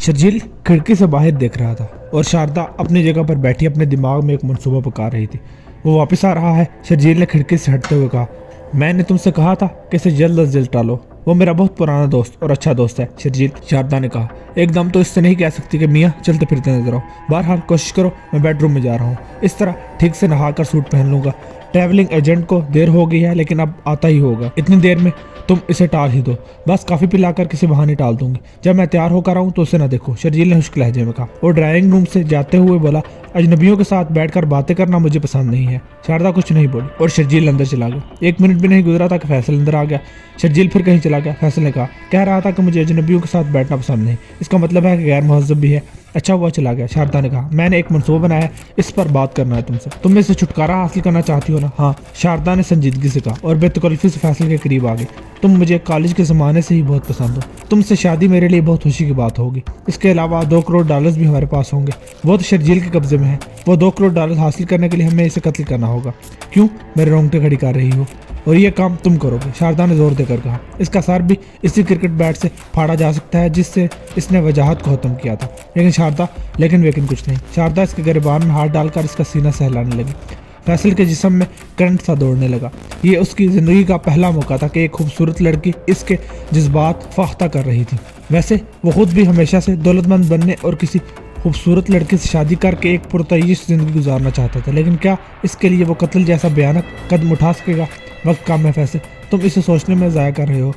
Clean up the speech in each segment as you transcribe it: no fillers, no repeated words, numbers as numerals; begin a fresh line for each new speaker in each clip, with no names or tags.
शर्जील खिड़की से बाहर देख रहा था और शारदा अपनी जगह पर बैठी अपने दिमाग में एक मंसूबा पका रही थी। वो वापस आ रहा है। शर्जील ने खिड़की से हटते हुए कहा, मैंने तुमसे कहा था कि इसे जल्द अज जल्द टालो। वो मेरा बहुत पुराना दोस्त और अच्छा दोस्त है शर्जील, शारदा ने कहा। एकदम तो इससे नहीं कह सकती कि मियाँ चलते फिरते नजर आओ। बहरहाल कोशिश करो, मैं बेडरूम में जा रहा हूँ। इस तरह ठीक से नहाकर सूट पहन लूंगा। ट्रैवलिंग एजेंट को देर हो गई है लेकिन अब आता ही होगा। इतनी देर में तुम इसे टाल ही दो। बस काफ़ी पिलाकर किसी बहाने टाल दूंगी। जब मैं तैयार होकर आऊँ तो उसे ना देखो, शर्जील ने खुश्क लहजे में कहा। वो ड्राइंग रूम से जाते हुए बोला, अजनबियों के साथ बैठकर बातें करना मुझे पसंद नहीं है। शारदा कुछ नहीं बोली और शर्जील अंदर चला गया। 1 मिनट भी नहीं गुजरा था कि फैसल अंदर आ गया। शर्जील फिर कहीं चला गया। फैसल ने कहा, कह रहा था कि मुझे अजनबियों के साथ बैठना पसंद नहीं, इसका मतलब है कि गैर महज़ब भी है। अच्छा हुआ चला गया। शारदा ने कहा, मैंने एक मंसूबा बनाया है, इस पर बात करना है तुमसे। तुम इससे छुटकारा हासिल करना चाहती हो ना? हाँ, शारदा ने संजीदगी से कहा और बेतकल्लुफ़ी से फैसल के करीब आ गई। तुम मुझे कॉलेज के ज़माने से ही बहुत पसंद हो। तुमसे शादी मेरे लिए बहुत खुशी की बात होगी। इसके अलावा $2 करोड़ भी हमारे पास होंगे। वो तो शर्जील के कब्जे में है। वो $2 करोड़ हासिल करने के लिए हमें इसे कत्ल करना होगा। क्यों मेरे रोंगटे खड़ी कर रही हो? और ये काम तुम करोगे, शारदा ने जोर देकर कहा। इसका सर भी इसी क्रिकेट बैट से फाड़ा जा सकता है जिससे इसने वजाहत को खत्म किया था। लेकिन कुछ नहीं। शारदा इसके गिरबान में हाथ डालकर इसका सीना सहलाने लगी। फैसल के जिस्म में करंट सा दौड़ने लगा। ये उसकी ज़िंदगी का पहला मौका था कि एक खूबसूरत लड़की इसके जज्बात फाख्ता कर रही थी। वैसे वो खुद भी हमेशा से दौलतमंद बनने और किसी खूबसूरत लड़की से शादी करके एक पुरतईश ज़िंदगी गुजारना चाहता था, लेकिन क्या इसके लिए वो कत्ल जैसा भयानक कदम उठा सकेगा? वक्त कम है फैसल, तुम इसे सोचने में ज़ाया कर रहे हो।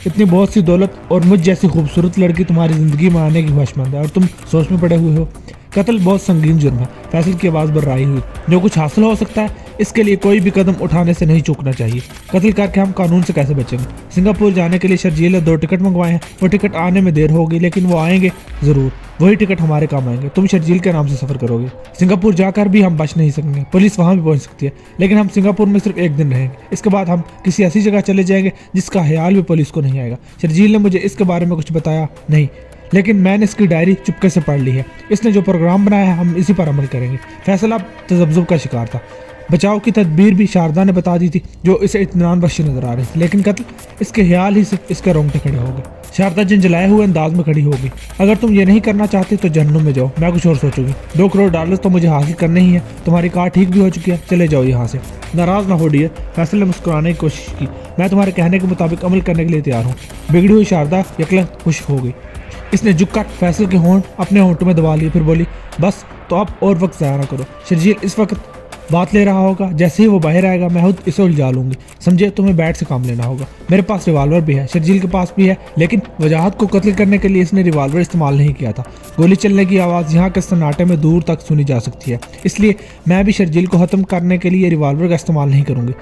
इतनी बहुत सी दौलत और मुझ जैसी खूबसूरत लड़की तुम्हारी ज़िंदगी में आने की ख्वाहिशमंद है और तुम सोच में पड़े हुए हो। कत्ल बहुत संगीन जुर्म है। फैसल की आवाज़ बर्राई हुई। जो कुछ हासिल हो सकता है इसके लिए कोई भी कदम उठाने से नहीं चूकना चाहिए। कत्ल करके हम कानून से कैसे बचेंगे? सिंगापुर जाने के लिए शर्जील ने 2 टिकट मंगवाए हैं। वो टिकट आने में देर होगी लेकिन वो आएंगे ज़रूर। वही टिकट हमारे काम आएंगे। तुम शर्जील के नाम से सफ़र करोगे। सिंगापुर जाकर भी हम बच नहीं सकेंगे। पुलिस वहाँ भी पहुँच सकती है, लेकिन हम सिंगापुर में सिर्फ 1 दिन रहेंगे। इसके बाद हम किसी ऐसी जगह चले जाएंगे जिसका ख्याल भी पुलिस को नहीं आएगा। शर्जील ने मुझे इसके बारे में कुछ बताया नहीं, लेकिन मैंने इसकी डायरी चुपके से पढ़ ली है। इसने जो प्रोग्राम बनाया है हम इसी पर अमल करेंगे। फैसल अब तजब्जुब का शिकार था। बचाव की तदबीर भी शारदा ने बता दी थी जो इसे इत्मीनान बख्शी नजर आ रही थी, लेकिन कत्ल इसके ख्याल ही से इसके रोंगटे खड़े हो गए। शारदा झंझलाए हुए अंदाज में खड़ी हो गई। अगर तुम ये नहीं करना चाहते तो जहन्नुम में जाओ, मैं कुछ और सोचूंगी। $2 करोड़ तो मुझे हासिल करने ही है। तुम्हारी कार ठीक भी हो चुकी है, चले जाओ यहाँ से। नाराज ना हो डियर, फैसल ने मुस्कुराने की कोशिश की। मैं तुम्हारे कहने के मुताबिक अमल करने के लिए तैयार हूँ। बिगड़ी हुई शारदा यकलन खुश हो गई। इसने झुककर फैसल के होंठ अपने होंठों में दबा लिए, फिर बोली, बस तो अब और वक्त ज़ाया ना करो। शर्जील इस वक्त बात ले रहा होगा। जैसे ही वो बाहर आएगा मैं खुद इसे उलझा लूंगी। समझे, तुम्हें बैट से काम लेना होगा। मेरे पास रिवाल्वर भी है, शर्जील के पास भी है, लेकिन वजाहत को कत्ल करने के लिए इसने रिवाल्वर इस्तेमाल नहीं किया था। गोली चलने की आवाज़ यहाँ के सन्नाटे में दूर तक सुनी जा सकती है, इसलिए मैं भी शर्जील को ख़त्म करने के लिए रिवाल्वर का इस्तेमाल नहीं करूँगी।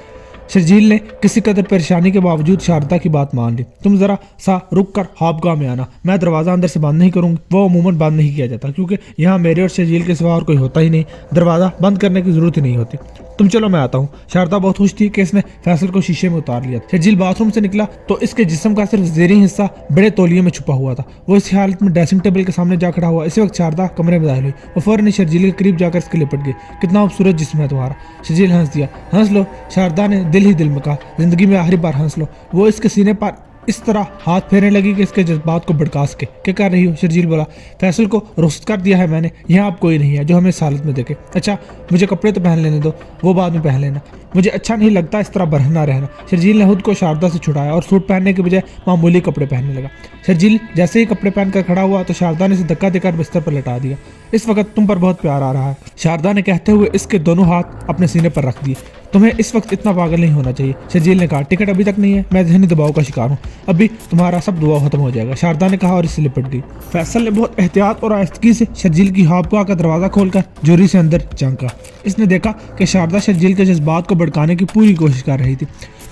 शर्जील ने किसी कदर परेशानी के बावजूद शारदा की बात मान ली। तुम ज़रा सा रुक कर ख्वाबगाह में आना, मैं दरवाज़ा अंदर से बंद नहीं करूँगी। वो अमूमन बंद नहीं किया जाता क्योंकि यहाँ मेरे और शर्जील के सिवा और कोई होता ही नहीं। दरवाज़ा बंद करने की ज़रूरत ही नहीं होती। तुम चलो, मैं आता हूँ। शारदा बहुत खुश थी कि इसने फैसल को शीशे में उतार लिया। शर्जील बाथरूम से निकला तो इसके जिस्म का सिर्फ ज़ेरी हिस्सा बड़े तौलिए में छुपा हुआ था। वो इस हालत में ड्रेसिंग टेबल के सामने जा खड़ा हुआ। इसी वक्त शारदा कमरे में दाखिल हुई। वो फौरन शर्जील के करीब जाकर इसके लिपट गई। कितना खूबसूरत जिस्म है तुम्हारा। शर्जील हंस दिया। हंस लो, शारदा ने दिल ही दिल में कहा। जिंदगी में आखिरी बार हंस लो। वो इसके सीने पर इस तरह हाथ फेरने लगी कि इसके जज्बात को भड़का सके। क्या कर रही हो? शर्जील बोला। फैसल को रुख्सत कर दिया है मैंने, यहाँ अब कोई नहीं है जो हमें इस हालत में देखे। अच्छा, मुझे कपड़े तो पहन लेने दो, वो बाद में पहन लेना। मुझे अच्छा नहीं लगता इस तरह बरहना रहना। शर्जील ने खुद को शारदा से छुड़ाया और सूट पहनने के बजाय मामूली कपड़े पहनने लगा। शर्जील जैसे ही कपड़े पहनकर खड़ा हुआ तो शारदा ने इसे धक्का देकर बिस्तर पर लटा दिया। इस वक्त तुम पर बहुत प्यार आ रहा है, शारदा ने कहते हुए इसके दोनों हाथ अपने सीने पर रख दिए। तुम्हें इस वक्त इतना पागल नहीं होना चाहिए। शर्जील ने कहा, टिकट अभी तक नहीं है, मैं ज़हनी दबाव का शिकार हूँ। अभी तुम्हारा सब दबाव खत्म हो जाएगा, शारदा ने कहा और इससे लिपट गई। फैसल ने बहुत एहतियात और आहिस्तगी से शर्जील की ख्वाबगाह का दरवाज़ा खोलकर जोरी से अंदर झांका। इसने देखा कि शारदा शर्जील के जज्बात को भड़काने की पूरी कोशिश कर रही थी।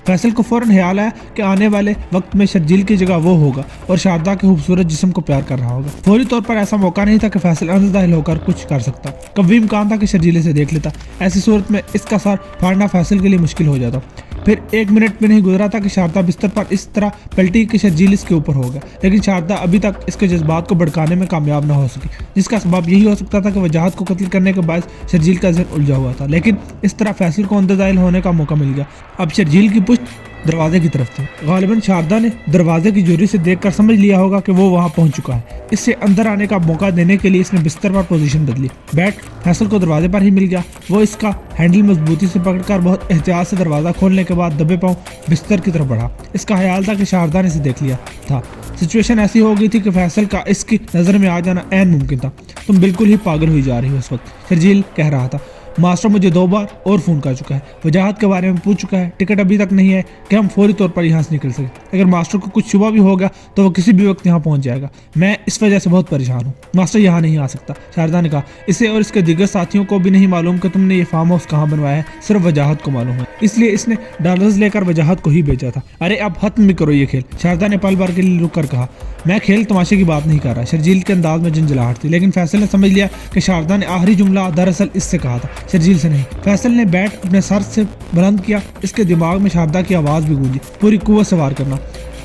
फैसल को फ़ौरन ख्याल आया कि आने वाले वक्त में शर्जील की जगह वो होगा और शारदा के खूबसूरत जिस्म को प्यार कर रहा होगा। फौरी तौर पर ऐसा मौका नहीं था कि फैसल अंदर होकर कुछ कर सकता। कभी इम्कान था कि शर्जील इसे देख लेता। ऐसी सूरत में इसका सर फाड़ना फैसल के लिए मुश्किल हो जाता। फिर 1 मिनट भी नहीं गुजरा था कि शारदा बिस्तर पर इस तरह पलटी कि शर्जील इसके ऊपर हो गया, लेकिन शारदा अभी तक इसके जज्बात को भड़काने में कामयाब न हो सकी, जिसका सबब यही हो सकता था कि वजाहत को कत्ल करने के बाद शर्जील का जहन उलझा हुआ था। लेकिन इस तरह फैसल को अंदर दाखिल होने का मौका मिल गया। अब शर्जील की पुश्त दरवाजे की तरफ थी। गालिबन शारदा ने दरवाजे की झुर्री से देखकर समझ लिया होगा कि वो वहां पहुंच चुका है। इससे अंदर आने का मौका देने के लिए इसने बिस्तर पर पोजीशन बदली। बैट फैसल को दरवाजे पर ही मिल गया। वो इसका हैंडल मजबूती से पकड़कर बहुत एहतियात से दरवाजा खोलने के बाद दबे पांव बिस्तर की तरफ बढ़ा। इसका ख्याल था कि शारदा ने इसे देख लिया था। सिचुएशन ऐसी हो गई थी कि फैसल का इसकी नजर में आ जाना ऐन मुमकिन था। तुम बिल्कुल ही पागल हुई जा रही हो इस वक्त, शर्जील कह रहा था। मास्टर मुझे 2 बार और फ़ोन कर चुका है, वजाहत के बारे में पूछ चुका है। टिकट अभी तक नहीं है कि हम फौरी तौर पर यहाँ से निकल सकें। अगर मास्टर को कुछ शुबा भी होगा तो वो किसी भी वक्त यहाँ पहुँच जाएगा। मैं इस वजह से बहुत परेशान हूँ। मास्टर यहाँ नहीं आ सकता, शारदा ने कहा। इसे और इसके दीगर साथियों को भी नहीं मालूम कि तुमने ये फार्म हाउस कहाँ बनवाया है, सिर्फ वजाहत को मालूम है, इसलिए इसने डॉलर्स लेकर वजाहत को ही भेजा था। अरे अब खत्म भी करो ये खेल, शारदा ने पल भर के लिए रुक कर कहा। मैं खेल तमाशे की बात नहीं कर रहा। शर्जील के अंदाज में झंझलाहट थी, लेकिन फैसल ने समझ लिया कि शारदा ने आखिरी जुमला दरअसल इससे कहा था, शर्जील से नहीं। फैसल ने बैट अपने सर से बुलंद किया। इसके दिमाग में शारदा की आवाज़ भी गूंजी, पूरी कुव्वत से वार करना।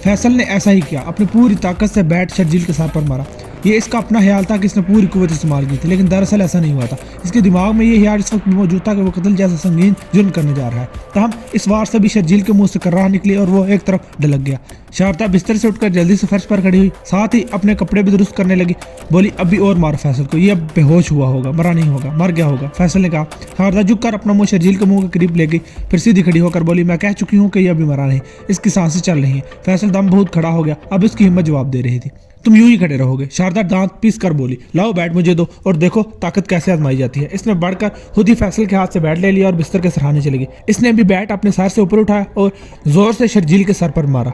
फैसल ने ऐसा ही किया, अपनी पूरी ताकत से बैट शर्जील के सर पर मारा। ये इसका अपना ख्याल था कि इसने पूरी कुव्वत इस्तेमाल की थी, लेकिन दरअसल ऐसा नहीं हुआ था। इसके दिमाग में ये ख्याल इस वक्त भी मौजूद था कि वो कत्ल जैसा संगीन जुर्म करने जा रहा है। तहम इस वार से भी शर्जील के मुंह से कर्राह निकली और वो एक तरफ ढलक गया। शारदा बिस्तर से उठकर जल्दी से फर्श पर खड़ी हुई, साथ ही अपने कपड़े भी दुरुस्त करने लगी। बोली, अभी और मारो फैसल को, ये अब बेहोश हुआ होगा, मरा नहीं होगा, मर गया होगा, फैसल ने कहा। शारदा झुककर अपना मुंह शर्जील के मुंह के करीब ले गई, फिर सीधी खड़ी होकर बोली, मैं कह चुकी हूँ कि ये अभी मरा नहीं, इसकी सांसें चल रही हैं। फैसल दम बहुत खड़ा हो गया, अब इसकी हिम्मत जवाब दे रही थी। तुम यूं ही खड़े रहोगे, शारदा दांत पीस कर बोली। लाओ बैट मुझे दो और देखो ताकत कैसे आजमाई जाती है। इसने बढ़कर खुद ही फैसल के हाथ से बैट ले लिया और बिस्तर के सराहने चली गई। इसने भी बैट अपने सर से ऊपर उठाया और जोर से शर्जील के सर पर मारा।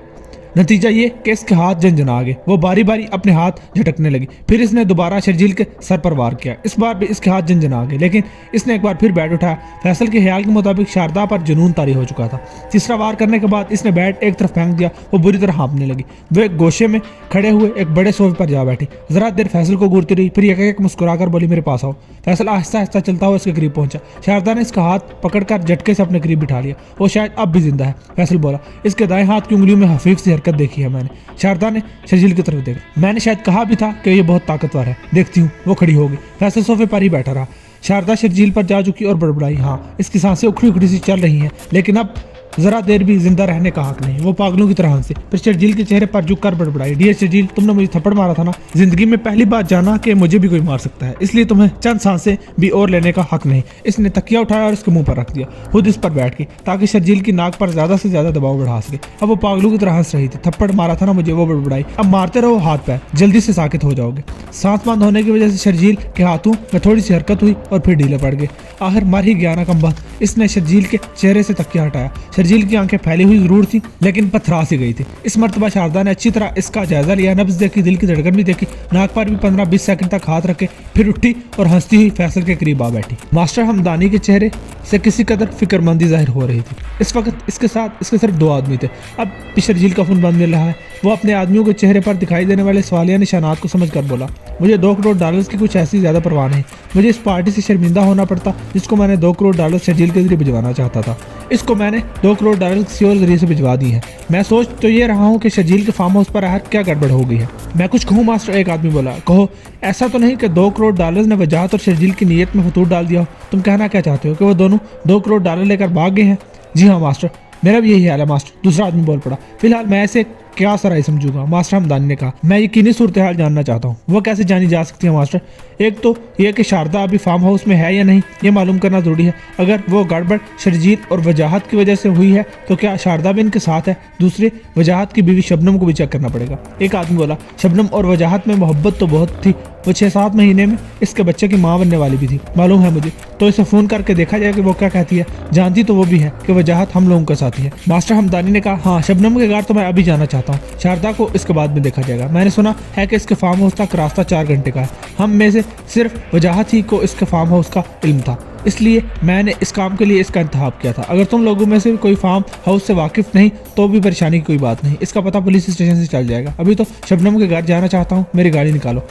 नतीजा ये कि इसके हाथ झंझना गए। वो बारी बारी अपने हाथ झटकने लगी। फिर इसने दोबारा शर्जील के सर पर वार किया। इस बार भी इसके हाथ झंझना गए, लेकिन इसने एक बार फिर बैट उठाया। फैसल के ख्याल के मुताबिक शारदा पर जुनून तारी हो चुका था। तीसरा वार करने के बाद इसने बैट एक तरफ फेंक दिया। वो बुरी तरह हाँपने लगी। वो एक गोशे में खड़े हुए एक बड़े सोफे पर जा बैठी। जरा देर फैसल को घूरती रही, फिर एक मुस्कुराकर बोली, मेरे पास आओ। फैसल आहिस्ता आहिस्ता चलता हुआ इसके करीब पहुंचा। शारदा ने इसका हाथ पकड़कर झटके से अपने करीब बिठा लिया। वो शायद अब भी जिंदा है, फैसल बोला। इसके दाएं हाथ की उंगलियों में हफीफ सी हरकत देखी है मैंने। शारदा ने शर्जील की तरफ देखा। मैंने शायद कहा भी था कि ये बहुत ताकतवर है, देखती हूँ। वो खड़ी हो गई। फैसल सोफे पर ही बैठा रहा। शारदा शर्जील पर जा चुकी और बड़बड़ाई, हाँ इसकी सांसें उखड़ी उखड़ी सी चल रही हैं, लेकिन अब जरा देर भी जिंदा रहने का हक नहीं। वो पागलों की तरह हंसे, फिर शर्जील के चेहरे पर झुककर बड़बड़ाई, डियर शर्जील, तुमने मुझे थप्पड़ मारा था ना, जिंदगी में पहली बार जाना कि मुझे भी कोई मार सकता है, इसलिए तुम्हें चंद सांसें भी और लेने का हक नहीं। इसने तकिया उठाया और उसके मुंह पर रख दिया। खुद इस पर बैठ गई ताकि शर्जील की नाक पर ज्यादा से ज्यादा दबाव बढ़ा सके। अब वो पागलों की तरह हंस रही थी। थप्पड़ मारा था ना मुझे, वो बड़बड़ाई। अब मारते रहो हाथ पैर, जल्दी से साकित हो जाओगे। सांस बंद होने की वजह से शर्जील के हाथों में थोड़ी सी हरकत हुई और फिर ढीले पड़ गए। आखिर मर ही गया ना कम्बख्त। इसने शर्जील के चेहरे से तकिया हटाया। शर्जील की आंखें फैली हुई जरूर थी, लेकिन पथरा सी गई थी। इस मर्तबा शारदा ने अच्छी तरह इसका जायजा लिया, नब्ज देखी, दिल की धड़कन भी देखी, नाक पर भी 15-20 सेकंड तक हाथ रखे, फिर उठी और हंसती हुई फैसल के करीब आ बैठी। मास्टर हमदानी के चेहरे से किसी कदर फिक्रमंदी जाहिर हो रही थी। इस वक्त इसके साथ इसके सिर्फ 2 आदमी थे। अब शर्जील का खून बंद मिल रहा है। वो अपने आदमियों के चेहरे पर दिखाई देने वाले सवालिया निशानात को समझकर बोला, मुझे $2 करोड़ की कुछ ऐसी ज्यादा परवाह नहीं। मुझे इस पार्टी से शर्मिंदा होना पड़ता जिसको मैंने $2 करोड़ शर्जील के जरिए भिजवाना चाहता था। इसको मैंने $2 करोड़ किसी और जरिए से भिजवा दी है। मैं सोच तो ये रहा हूँ कि शर्जील के फार्म हाउस पर आखिर क्या गड़बड़ हो गई है। मैं कुछ कहूँ मास्टर, एक आदमी बोला। कहो, ऐसा तो नहीं कि $2 करोड़ ने वजाहत और शर्जील की नीयत में फतूर डाल दिया हो। तुम कहना क्या चाहते हो कि वो दोनों $2 करोड़ लेकर भाग गए हैं? जी हाँ मास्टर, मेरा भी यही हाल है मास्टर, दूसरा आदमी बोल पड़ा। फिलहाल मैं ऐसे क्या सराई समझूंगा, मास्टर हमदानी ने कहा। मैं यकीनी सूरत हाल जानना चाहता हूँ। वो कैसे जानी जा सकती है मास्टर? एक तो यह कि शारदा अभी फार्म हाउस में है या नहीं, ये मालूम करना जरूरी है। अगर वो गड़बड़ शर्जील और वजाहत की वजह से हुई है तो क्या शारदा भी इनके साथ है? दूसरे, वजाहत की बीवी शबनम को भी चेक करना पड़ेगा। एक आदमी बोला, शबनम और वजाहत में मोहब्बत तो बहुत थी। वो 6-7 महीने में इसके बच्चे की माँ बनने वाली भी थी, मालूम है मुझे। तो इसे फोन करके देखा जाए कि वो क्या कहती है। जानती तो वो भी है कि वजाहत हम लोगों का साथी है। मास्टर हमदानी ने कहा, हाँ शबनम के घर तो मैं अभी जाना चाहता हूँ। शारदा को इसके बाद में देखा जाएगा। मैंने सुना है कि इसके फार्म हाउस तक रास्ता 4 घंटे का है। हम में से सिर्फ वजाहत ही को इसके फार्म हाउस का इल्म था, इसलिए मैंने इस काम के लिए इसका इंतखाब किया था। अगर तुम लोगों में से कोई फार्म हाउस से वाकिफ नहीं तो भी परेशानी की कोई बात नहीं, इसका पता पुलिस स्टेशन से चल जाएगा। अभी तो शबनम के घर जाना चाहता हूँ, मेरी गाड़ी निकालो।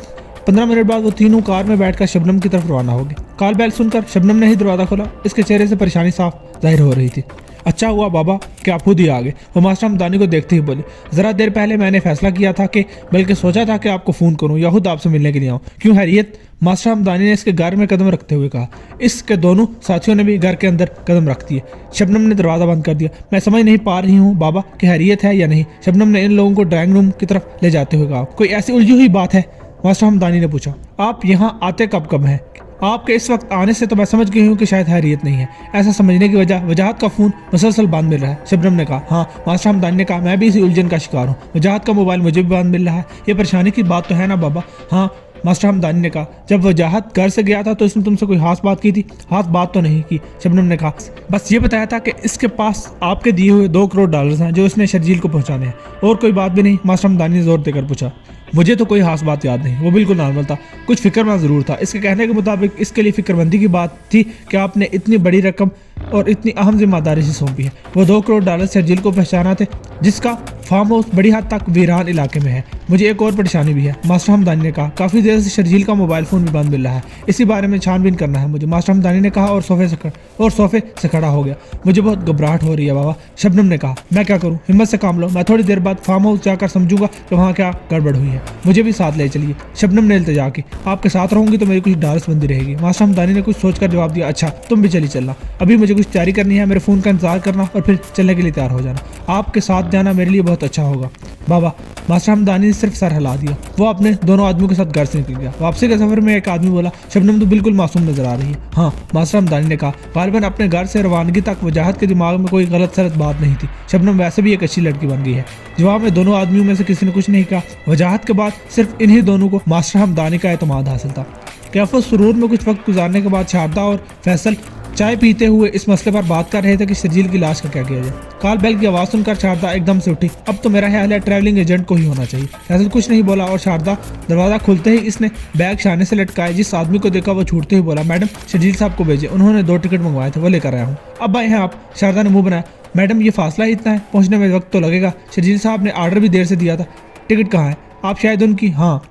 15 मिनट बाद वो तीनों कार में बैठकर शबनम की तरफ रवाना हो गए। कॉल बेल सुनकर शबनम ने ही दरवाजा खोला। इसके चेहरे से परेशानी साफ जाहिर हो रही थी। अच्छा हुआ बाबा कि आप खुद ही आ गए। वो मास्टर हमदानी को देखते ही बोले, ज़रा देर पहले मैंने फैसला किया था कि बल्कि सोचा था कि आपको फ़ोन करूं या खुद आपसे मिलने के लिए आऊं। क्यों हैरियत? मास्टर हमदानी ने इसके घर में कदम रखते हुए कहा। इसके दोनों साथियों ने भी घर के अंदर कदम रख दिए। शबनम ने दरवाज़ा बंद कर दिया। मैं समझ नहीं पा रही हूँ बाबा कि हैरियत है या नहीं। शबनम ने इन लोगों को ड्राइंग रूम की तरफ ले जाते हुए कहा। कोई ऐसी उलझी हुई बात है? मास्टर हमदानी ने पूछा। आप यहाँ आते कब कब हैं? आपके इस वक्त आने से तो मैं समझ गई हूँ कि शायद हैरियत नहीं है। ऐसा समझने की वजाहत का फ़ोन मुसलसल बंद मिल रहा है। शबनम ने कहा। हाँ, मास्टर हमदानी ने कहा, मैं भी इसी उलझन का शिकार हूँ। वजाहत का मोबाइल मुझे भी बंद मिल रहा है। ये परेशानी की बात तो है ना बाबा? हाँ, मास्टर हमदानी ने कहा। जब वजाहत घर से गया था तो इसने तुमसे कोई खास बात की थी? खास बात तो नहीं की। शबनम ने कहा, बस ये बताया था कि इसके पास आपके दिए हुए $2 करोड़ हैं जो इसने शर्जील को पहुंचाने हैं। और कोई बात भी नहीं? मास्टर हमदानी ने जोर देकर पूछा। मुझे तो कोई खास बात याद नहीं। वो बिल्कुल नॉर्मल था। कुछ फिक्रमंद ज़रूर था। इसके कहने के मुताबिक इसके लिए फिक्रमंदी की बात थी कि आपने इतनी बड़ी रकम और इतनी अहम जिम्मेदारी से सौंपी है। वो $2 करोड़ शर्जील को पहचाना थे, जिसका फार्म हाउस बड़ी हद तक वीरान इलाके में है। मुझे एक और परेशानी भी है, मास्टर हमदानी ने कहा। काफ़ी देर से शर्जील का मोबाइल फ़ोन भी बंद मिल रहा है। इसी बारे में छानबीन करना है मुझे, मास्टर हमदानी ने कहा और सोफे से खड़ा हो गया। मुझे बहुत घबराहट हो रही है बाबा। शबनम ने कहा। मैं क्या करूं? हिम्मत से काम लो। मैं थोड़ी देर बाद फार्म हाउस जाकर समझूंगा कि वहाँ क्या गड़बड़ हुई है। मुझे भी साथ ले चलिए। शबनम ने इल्तिजा की। आपके साथ रहूंगी तो मेरी कुछ डारसबंदी रहेगी। मास्टर हमदानी ने कुछ सोचकर जवाब दिया। अच्छा, तुम भी चलना। अभी मुझे कुछ तैयारी करनी है। मेरे फ़ोन का इंतजार करना और फिर चलने के लिए तैयार हो जाना। आपके साथ जाना मेरे लिए बहुत अच्छा होगा बाबा। मास्टर हमदानी ने सिर्फ सर हिला दिया। वो अपने दोनों आदमियों के साथ घर से निकल गया। वापसी के सफर में एक आदमी बोला, शबनम तो बिल्कुल मासूम नजर आ रही है। हाँ, मास्टर हमदानी ने कहा। गालिबन अपने घर से रवानगी तक वजाहत के दिमाग में कोई गलत सलत बात नहीं थी। शबनम वैसे भी एक अच्छी लड़की बन गई है। जवाब में दोनों आदमियों में से किसी ने कुछ नहीं कहा। वजाहत के बाद सिर्फ इन्हीं दोनों को मास्टर हमदानी का एतमाद हासिल था। कैफो सुरूर में कुछ वक्त गुजारने के बाद शारदा और फैसल चाय पीते हुए इस मसले पर बात कर रहे थे कि शर्जील की लाश का क्या किया जाए। कॉल बेल की आवाज़ सुनकर शारदा एकदम से उठी। अब तो मेरा ख्याल है ट्रैवलिंग एजेंट को ही होना चाहिए। फैसल कुछ नहीं बोला और शारदा दरवाज़ा खुलते ही इसने बैग शाने से लटकाए। जिस आदमी को देखा वो छूटते ही बोला, मैडम शर्जील साहब को भेजे, उन्होंने 2 टिकट मंगवाए थे, वो लेकर आया हूँ। अब आए हैं आप? शारदा ने मुंह बनाया। मैडम ये फासला ही इतना है, पहुँचने में वक्त तो लगेगा। शर्जील साहब ने आर्डर भी देर से दिया था। टिकट कहाँ है? आप शायद उनकी। हाँ,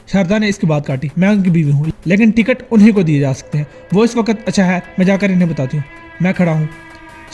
शारदा ने इसकी बात काटी। मैं उनकी बीवी हूँ, लेकिन टिकट उन्हीं को दिए जा सकते हैं। वो इस वक्त अच्छा है, मैं जाकर इन्हें बताती हूँ। मैं खड़ा हूँ।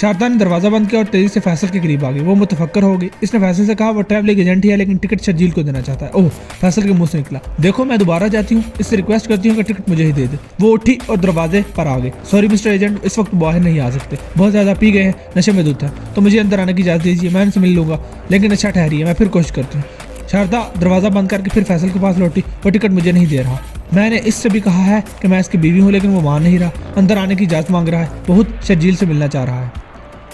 शारदा ने दरवाज़ा बंद किया और तेज़ी से फैसल के करीब आ गई। वो मुतफक्कर हो गई। इसने फैसल से कहा, वो ट्रैवलिंग एजेंट ही है लेकिन टिकट शर्जील को देना चाहता है। ओह, फैसल के मुंह से निकला। देखो, मैं दोबारा जाती हूँ, इससे रिक्वेस्ट करती हूँ कि टिकट मुझे ही दे दे। वो उठी और दरवाजे पर आ गई। सॉरी मिस्टर एजेंट, इस वक्त बाहर नहीं आ सकते, बहुत ज़्यादा पी गए हैं, नशे में धुत है, तो मुझे अंदर आने की इजाज़त दीजिए। मैं उनसे मिल लूँगा, लेकिन अच्छा ठहरिए, मैं फिर कोशिश करती हूँ। शारदा दरवाज़ा बंद करके फिर फैसल के पास लौटी। वो टिकट मुझे नहीं दे रहा। मैंने इससे भी कहा है कि मैं इसकी बीवी हूँ, लेकिन वो मान नहीं रहा। अंदर आने की इजाज़त मांग रहा है। बहुत शर्जील से मिलना चाह रहा है।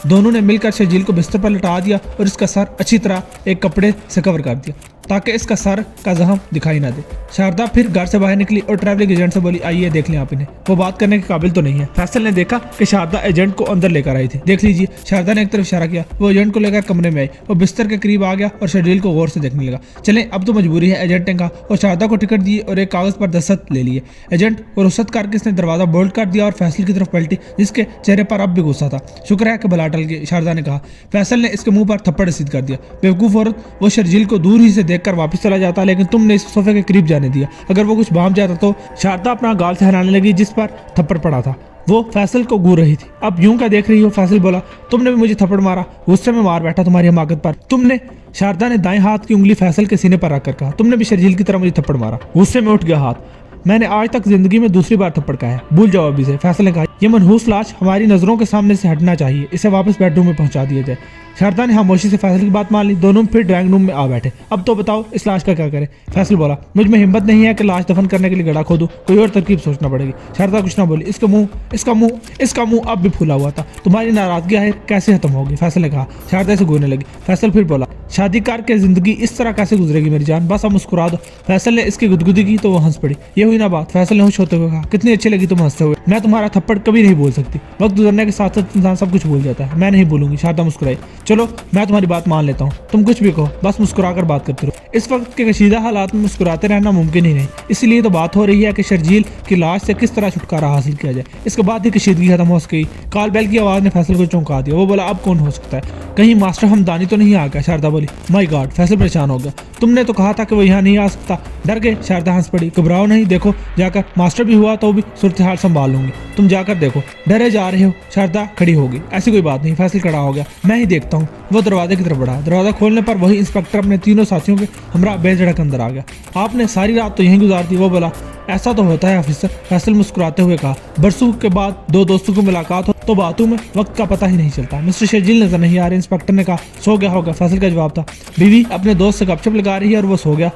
दोनों ने मिलकर शर्जील को बिस्तर पर लटा दिया और इसका सर अच्छी तरह एक कपड़े से कवर कर दिया ताकि इसका सर का जख्म दिखाई ना दे। शारदा फिर घर से बाहर निकली और ट्रैवलिंग एजेंट से बोली, आइए देख लें आप इन्हें, वो बात करने के काबिल तो नहीं है। फैसल ने देखा कि शारदा एजेंट को अंदर लेकर आई थी। देख लीजिए, शारदा ने एक तरफ इशारा किया। वो एजेंट को लेकर कमरे में आई। वो बिस्तर के करीब आ गया और शर्जील को गौर से देखने लगा। चलें, अब तो मजबूरी है, एजेंट ने कहा और शारदा को टिकट दिए और एक कागज पर दस्तखत ले लिए। एजेंट को रुखसत करके इसने दरवाजा बोल्ट कर दिया और फैसल की तरफ पलटी, जिसके चेहरे पर अब भी गुस्सा था। शुक्र है कि भला टल गई, शारदा ने कहा। फैसल ने इसके मुंह पर थप्पड़ रसीद कर दिया। बेवकूफ औरत, वो शर्जील को दूर ही से देखकर वापस चला जाता, लेकिन तुमने इस सोफे के करीब जाने दिया। अगर वो कुछ भांप जाता तो। शारदा अपना गाल से हिलाने लगी जिस पर थप्पड़ पड़ा था। वो फैसल को घूर रही थी। अब यूं क्या देख रही हो? फैसल बोला। तुमने भी मुझे थप्पड़ मारा, गुस्से में मार बैठा तुम्हारी हमाकत पर। तुमने, शारदा ने दाएं हाथ की उंगली फैसल के सीने पर रखकर कहा, तुमने भी शर्जील की तरह मुझे थप्पड़ मारा। गुस्से में उठ गया हाथ। मैंने आज तक जिंदगी में दूसरी बार थप्पड़ खाया, भूल जाओ अभी से। फैसल ने कहा, यह मनहूस लाश हमारी नजरों के सामने से हटना चाहिए, इसे वापस बेडरूम में पहुंचा दिया जाए। शारदा ने खामोशी से फैसल की बात मान ली। दोनों फिर ड्राइंग रूम में आ बैठे। अब तो बताओ इस लाश का क्या करें? फैसल बोला, मुझ में हिम्मत नहीं है कि लाश दफन करने के लिए गड्ढा खोदूं, कोई और तरकीब सोचना पड़ेगी। शारदा कुछ ना बोली। इसका मुंह अब भी फूला हुआ था। तुम्हारी नाराजगी आखिर कैसे खत्म होगी? फैसल ने कहा। शारदा से घूरने लगी। फैसल फिर बोला, शादी करके जिंदगी इस तरह कैसे गुजरेगी मेरी जान, बस अब मुस्कुरा दो। फैसल ने इसकी गुदगुदी की तो वो हंस पड़ी। ये हुई ना बात? फैसल ने होश होते हुए कहा, कितनी अच्छी लगी तुम हंसते हुए। मैं तुम्हारा थप्पड़ कभी नहीं भूल सकती। वक्त गुजरने के साथ साथ इंसान सब कुछ भूल जाता है। मैं नहीं भूलूंगी। शारदा मुस्कुराई। चलो, मैं तुम्हारी बात मान लेता हूँ, तुम कुछ भी कहो, बस मुस्कुराकर बात करते रहो। इस वक्त के कशीदा हालात में मुस्कुराते रहना मुमकिन ही नहीं, इसलिए तो बात हो रही है कि शर्जील की लाश से किस तरह छुटकारा हासिल किया जाए। इसके बाद ही कशीदगी खत्म हो गई। कॉल बेल की आवाज़ ने फैसल को चौंका दिया। वो बोला, अब कौन हो सकता है, कहीं मास्टर हमदानी तो नहीं आ गया? शारदा बोली, माय गॉड। फैसल परेशान हो गया, तुमने तो कहा था कि वो यहाँ नहीं आ सकता। डर गए? शारदा हंस पड़ी। घबराओ नहीं, देखो जाकर, मास्टर भी हुआ तो भी सूरत हाल संभाल लूंगी, तुम जाकर देखो। डरे जा रहे हो? शारदा खड़ी होगी। ऐसी कोई बात नहीं। फैसल खड़ा हो गया। मैं ही देखता हूँ। वो दरवाजे की तरफ बढ़ा। दरवाजा खोलने पर वही इंस्पेक्टर अपने तीनों साथियों के हमरा बेझड़क अंदर आ गया। आपने सारी रात तो यहीं गुजार दी? वो बोला, ऐसा तो होता है ऑफिसर। फैसल मुस्कुराते हुए कहा, बरसों के बाद दो दोस्तों की मुलाकात हो तो बातों में वक्त का पता ही नहीं चलता। मिस्टर शर्जील नजर नहीं आ रहे। इंस्पेक्टर ने कहा, सो गया होगा। फैसल का जवाब था, बीवी अपने दोस्त से गपशप लगा रही है और वो सो गया।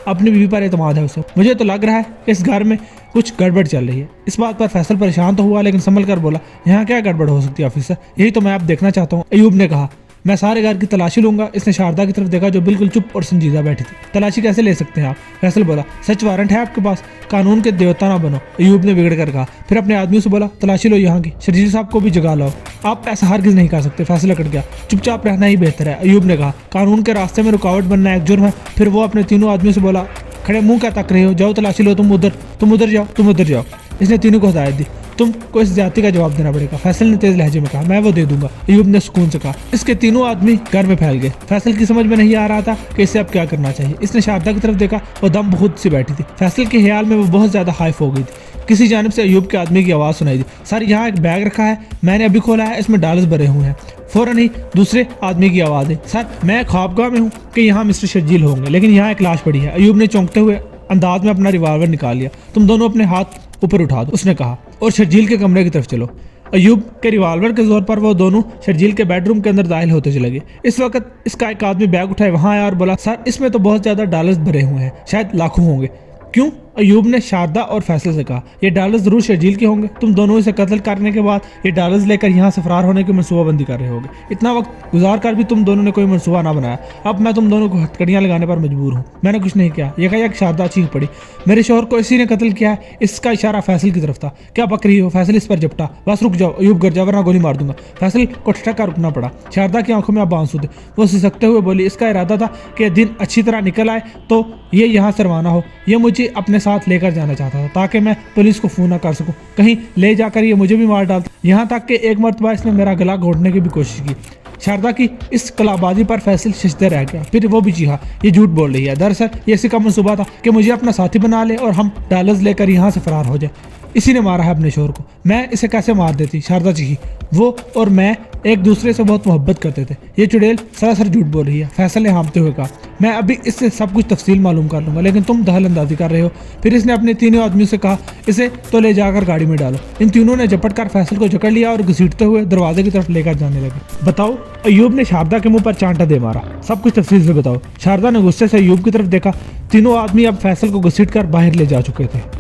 अपनी बीवी पर एतमाद है उसे। मुझे तो लग रहा है कि इस घर में कुछ गड़बड़ चल रही है। इस बात पर फैसल परेशान तो हुआ, लेकिन संभल कर बोला, यहाँ क्या गड़बड़ हो सकती है ऑफिसर, यही तो मैं अब देखना चाहता हूँ। अयूब ने कहा, मैं सारे घर की तलाशी लूंगा। इसने शारदा की तरफ देखा जो बिल्कुल चुप और संजीदा बैठी थी। तलाशी कैसे ले सकते हैं आप? फैसल बोला, सच वारंट है आपके पास, कानून के देवता ना बनो। अयूब ने बिगड़ कर कहा। फिर अपने आदमियों से बोला, तलाशी लो यहाँ की, शर्जील साहब को भी जगा लाओ। आप ऐसा हरगिज नहीं कर सकते। फैसल अकड़ गया। चुपचाप रहना ही बेहतर है। अयूब ने कहा, कानून के रास्ते में रुकावट बनना एक जुर्म है। फिर वो अपने तीनों आदमियों से बोला, खड़े मुंह क्या तक रहे हो, जाओ तलाशी लो, तुम उधर जाओ, तुम उधर जाओ। इसने तीनों को हिदायत दी। तुमको इस जाति का जवाब देना पड़ेगा। फैसल ने तेज लहजे में कहा, मैं वो दे दूंगा। अयूब ने सुकून से कहा। इसके तीनों आदमी घर में फैल गए। फैसल की समझ में नहीं आ रहा था कि इसे अब क्या करना चाहिए। इसने शारदा की तरफ देखा, वो दम बहुत सी बैठी थी। फैसल के ख्याल में वो बहुत ज्यादा हाइफ हो गई थी। किसी जानिब से अयूब के आदमी की आवाज़ सुनाई दी, सर यहाँ एक बैग रखा है, मैंने अभी खोला है, इसमें डॉलर्स भरे हुए हैं। फौरन ही दूसरे आदमी की आवाज़ है, सर मैं ख्वाबगाह में हूँ कि यहाँ मिस्टर शर्जील होंगे, लेकिन यहाँ एक लाश पड़ी है। अयूब ने चौंकते हुए अंदाज में अपना रिवॉल्वर निकाल लिया। तुम दोनों अपने हाथ ऊपर उठा दो, उसने कहा, और शर्जील के कमरे की तरफ चलो। अयूब के रिवॉल्वर के जोर पर वो दोनों शर्जील के बेडरूम के अंदर दाखिल होते चले गए। इस वक्त इसका एक आदमी बैग उठाए वहां आया और बोला, सर इसमें तो बहुत ज्यादा डॉलर्स भरे हुए हैं, शायद लाखों होंगे। क्यों? अयूब ने शारदा और फैसल से कहा, ये डॉलर्स जरूर शर्जील के होंगे। तुम दोनों इसे कत्ल करने के बाद ये डॉलर्स लेकर यहाँ से फरार होने की मनसूबाबंदी कर रहे होगे। इतना वक्त गुजार कर भी तुम दोनों ने कोई मनसूबा ना बनाया। अब मैं तुम दोनों को हथकड़ियाँ लगाने पर मजबूर हूँ। मैंने कुछ नहीं किया। यह कहा शारदा चीख पड़ी, मेरे शोहर को इसी ने कत्ल किया है। इसका इशारा फैसल की तरफ था। क्या बक रही हो? फैसल इस पर झपटा। बस रुक जाओ अयूब, घर जाओ वरना गोली मार दूंगा। फैसल को ठटका रुकना पड़ा। शारदा की आंखों में अब आंसू थे। वो सिसकते हुए बोली, इसका इरादा था कि दिन अच्छी तरह निकल आए तो ये यहाँ से रवाना हो। ये मुझे अपने साथ लेकर जाना चाहता था ताकि मैं पुलिस को फोन ना कर सकूं। कहीं ले जाकर ये मुझे भी मार डालता। यहाँ तक कि एक मरतबा इसने मेरा गला घोटने की भी कोशिश की। शारदा की इस कलाबाजी पर फैसल शिश्ते रह गया। फिर वो भी चीहा, ये झूठ बोल रही है। दरअसल ये इसी का मनसूबा था कि मुझे अपना साथी बना ले और हम डॉलर्स लेकर यहाँ से फरार हो जाए। इसी ने मारा है अपने शोर को। मैं इसे कैसे मार देती? शारदा चीखी। वो और मैं एक दूसरे से बहुत मोहब्बत करते थे। ये चुड़ैल सरासर झूठ बोल रही है। फैसल ने हाँफते हुए कहा, मैं अभी इससे सब कुछ तफसील मालूम कर लूंगा, लेकिन तुम दखल अंदाजी कर रहे हो। फिर इसने अपने तीनों आदमियों से कहा, इसे तो ले जाकर गाड़ी में डालो। इन तीनों ने झपट कर फैसल को जकड़ लिया और घसीटते हुए दरवाजे की तरफ लेकर जाने लगे। बताओ? अयूब ने शारदा के मुंह पर चांटा दे मारा। सब कुछ तफसील से बताओ। शारदा ने गुस्से से अयूब की तरफ देखा। तीनों आदमी अब फैसल को घसीट कर बाहर ले जा चुके थे।